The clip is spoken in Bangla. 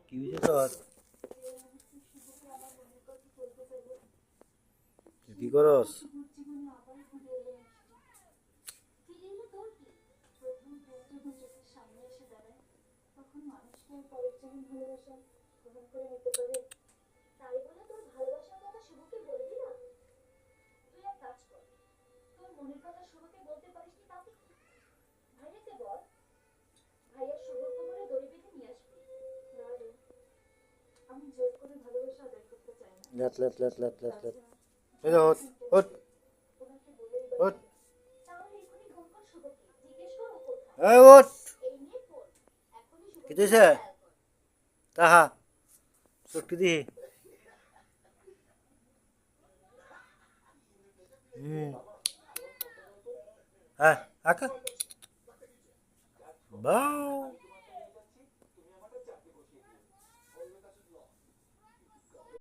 কি হয়েছে তোর? কি করস? Late late late late late late এই ওঠ ওঠ ওঠ এই ওঠ কি দিছে তাহা চটকি দি হ্যাঁ আকা বাউ